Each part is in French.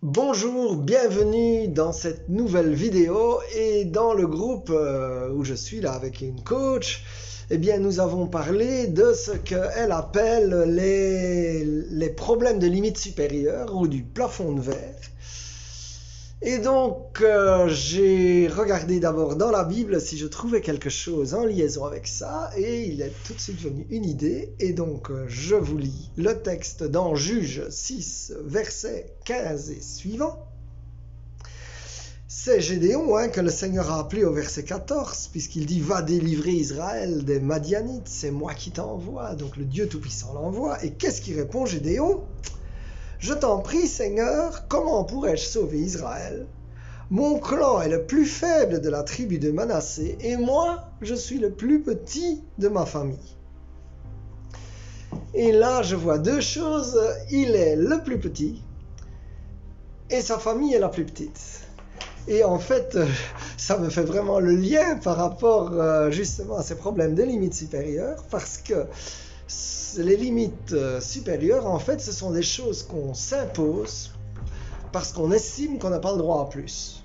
Bonjour, bienvenue dans cette nouvelle vidéo et dans le groupe où je suis là avec une coach, nous avons parlé de ce qu'elle appelle les problèmes de limite supérieure ou du plafond de verre. Et donc j'ai regardé d'abord dans la Bible si je trouvais quelque chose en liaison avec ça et il est tout de suite venu une idée et donc je vous lis le texte dans Juge 6 versets 15 et suivant. C'est Gédéon que le Seigneur a appelé au verset 14 puisqu'il dit « Va délivrer Israël des Madianites, c'est moi qui t'envoie ». Donc le Dieu Tout-Puissant l'envoie. Et qu'est-ce qu'il répond Gédéon ? Je t'en prie, Seigneur, comment pourrais-je sauver Israël ? Mon clan est le plus faible de la tribu de Manassé, et moi, je suis le plus petit de ma famille. Et là, je vois deux choses. Il est le plus petit, et sa famille est la plus petite. Et en fait, ça me fait vraiment le lien par rapport justement à ces problèmes de limites supérieures, parce que les limites supérieures, en fait, ce sont des choses qu'on s'impose parce qu'on estime qu'on n'a pas le droit à plus.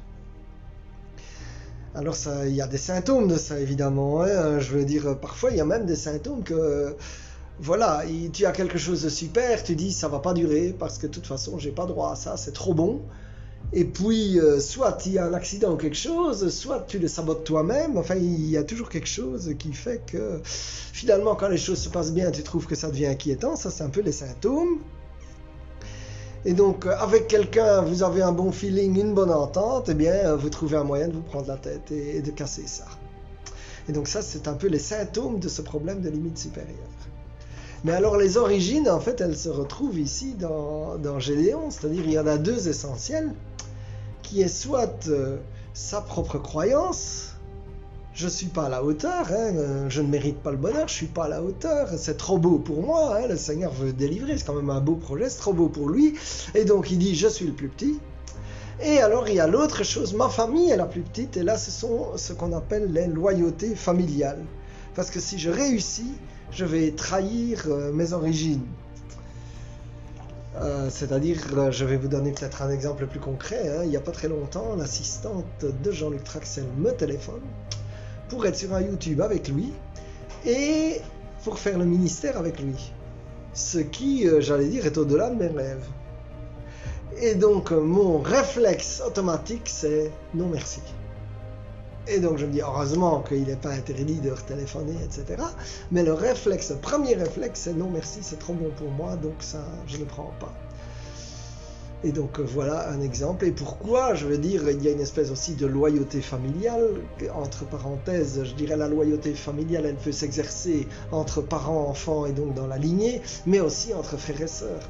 Alors, il y a des symptômes de ça, évidemment. Je veux dire, parfois, il y a même des symptômes que, voilà, tu as quelque chose de super, tu dis, ça va pas durer parce que de toute façon, j'ai pas droit à ça, c'est trop bon. Et puis, soit il y a un accident ou quelque chose, soit tu le sabotes toi-même. Enfin, il y a toujours quelque chose qui fait que, finalement, quand les choses se passent bien, tu trouves que ça devient inquiétant. Ça, c'est un peu les symptômes. Et donc, avec quelqu'un, vous avez un bon feeling, une bonne entente, vous trouvez un moyen de vous prendre la tête et de casser ça. Et donc ça, c'est un peu les symptômes de ce problème de limite supérieure. Mais alors, les origines, en fait, elles se retrouvent ici dans Gédéon. C'est-à-dire, il y en a deux essentielles, qui est soit sa propre croyance, je ne suis pas à la hauteur, je ne mérite pas le bonheur, je ne suis pas à la hauteur, c'est trop beau pour moi, le Seigneur veut délivrer, c'est quand même un beau projet, c'est trop beau pour lui, et donc il dit je suis le plus petit. Et alors il y a l'autre chose, ma famille est la plus petite, et là ce sont ce qu'on appelle les loyautés familiales, parce que si je réussis, je vais trahir mes origines. C'est-à-dire, je vais vous donner peut-être un exemple plus concret. Il n'y a pas très longtemps, l'assistante de Jean-Luc Traxel me téléphone pour être sur un YouTube avec lui et pour faire le ministère avec lui. Ce qui, j'allais dire, est au-delà de mes rêves. Et donc, mon réflexe automatique, c'est non merci. Et donc je me dis, heureusement qu'il n'est pas interdit de retéléphoner, etc. Mais le premier réflexe, c'est non merci, c'est trop bon pour moi, donc ça, je ne le prends pas. Et donc voilà un exemple. Et pourquoi, je veux dire, il y a une espèce aussi de loyauté familiale. Entre parenthèses, je dirais la loyauté familiale, elle peut s'exercer entre parents, enfants et donc dans la lignée, mais aussi entre frères et sœurs.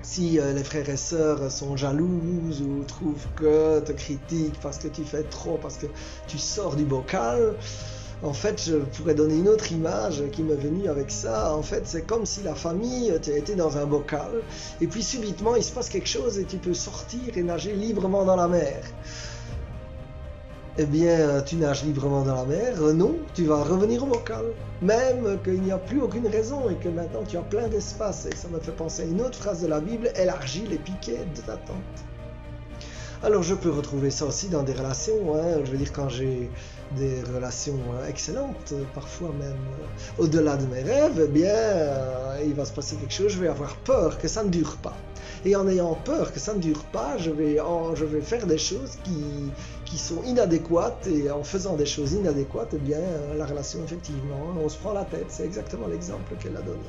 Si les frères et sœurs sont jalouses ou trouvent que te critiquent parce que tu fais trop, parce que tu sors du bocal, en fait, je pourrais donner une autre image qui m'est venue avec ça. En fait, c'est comme si la famille, tu étais dans un bocal, et puis subitement, il se passe quelque chose et tu peux sortir et nager librement dans la mer. Tu nages librement dans la mer, non, tu vas revenir au bocal. Même qu'il n'y a plus aucune raison et que maintenant tu as plein d'espace. Et ça me fait penser à une autre phrase de la Bible, élargis les piquets de ta tente. Alors je peux retrouver ça aussi dans des relations, je veux dire quand j'ai des relations excellentes, parfois même au-delà de mes rêves, il va se passer quelque chose, je vais avoir peur que ça ne dure pas. Et en ayant peur que ça ne dure pas, je vais faire des choses qui sont inadéquates, et en faisant des choses inadéquates, la relation, effectivement, on se prend la tête. C'est exactement l'exemple qu'elle a donné.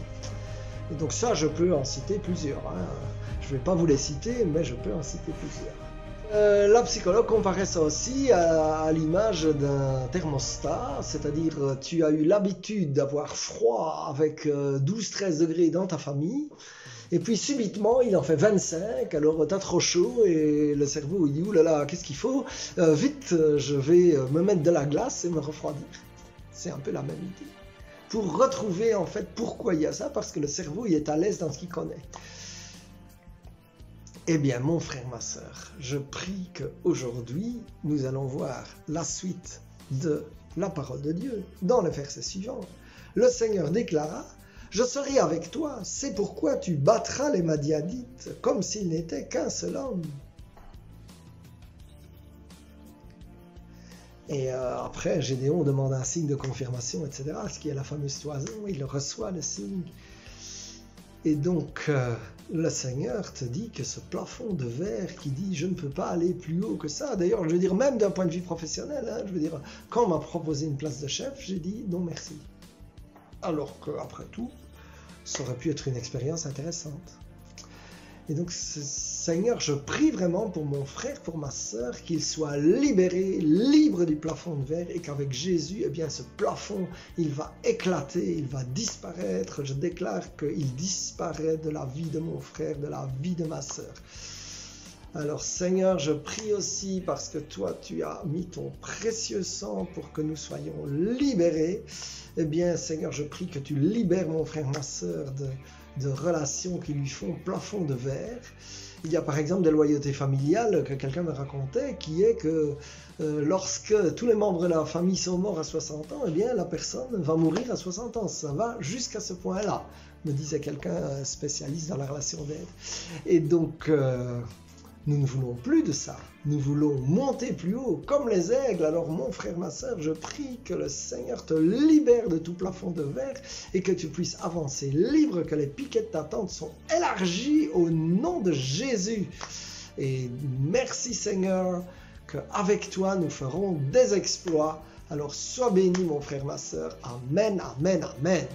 Et donc ça, je peux en citer plusieurs. Je ne vais pas vous les citer, mais je peux en citer plusieurs. La psychologue comparait ça aussi à l'image d'un thermostat, c'est-à-dire tu as eu l'habitude d'avoir froid avec 12-13 degrés dans ta famille, et puis subitement il en fait 25, alors t'as trop chaud et le cerveau il dit oulala, qu'est-ce qu'il faut, vite je vais me mettre de la glace et me refroidir. C'est un peu la même idée. Pour retrouver en fait pourquoi il y a ça, parce que le cerveau il est à l'aise dans ce qu'il connaît. Mon frère, ma sœur, je prie qu'aujourd'hui, nous allons voir la suite de la parole de Dieu dans le verset suivant. Le Seigneur déclara Je serai avec toi, c'est pourquoi tu battras les Madianites comme s'ils n'étaient qu'un seul homme. Et après, Gédéon demande un signe de confirmation, etc. Ce qui est la fameuse toison, il reçoit le signe. Et donc, le Seigneur te dit que ce plafond de verre qui dit « je ne peux pas aller plus haut que ça », d'ailleurs, je veux dire, même d'un point de vue professionnel, hein, je veux dire, quand on m'a proposé une place de chef, j'ai dit « non merci ». Alors qu'après tout, ça aurait pu être une expérience intéressante. Et donc, Seigneur, je prie vraiment pour mon frère, pour ma sœur, qu'il soit libéré, libre du plafond de verre, et qu'avec Jésus, eh bien, ce plafond, il va éclater, il va disparaître. Je déclare qu'il disparaît de la vie de mon frère, de la vie de ma sœur. Alors, Seigneur, je prie aussi parce que toi, tu as mis ton précieux sang pour que nous soyons libérés. Eh bien, Seigneur, je prie que tu libères mon frère, ma sœur, de relations qui lui font plafond de verre. Il y a par exemple des loyautés familiales que quelqu'un me racontait, qui est que lorsque tous les membres de la famille sont morts à 60 ans, eh bien la personne va mourir à 60 ans. Ça va jusqu'à ce point-là, me disait quelqu'un spécialiste dans la relation d'aide. Et donc, nous ne voulons plus de ça. Nous voulons monter plus haut, comme les aigles. Alors mon frère, ma sœur, je prie que le Seigneur te libère de tout plafond de verre et que tu puisses avancer libre, que les piquets de ta tente sont élargis au nom de Jésus. Et merci Seigneur, qu'avec toi nous ferons des exploits. Alors sois béni mon frère, ma sœur. Amen, amen, amen.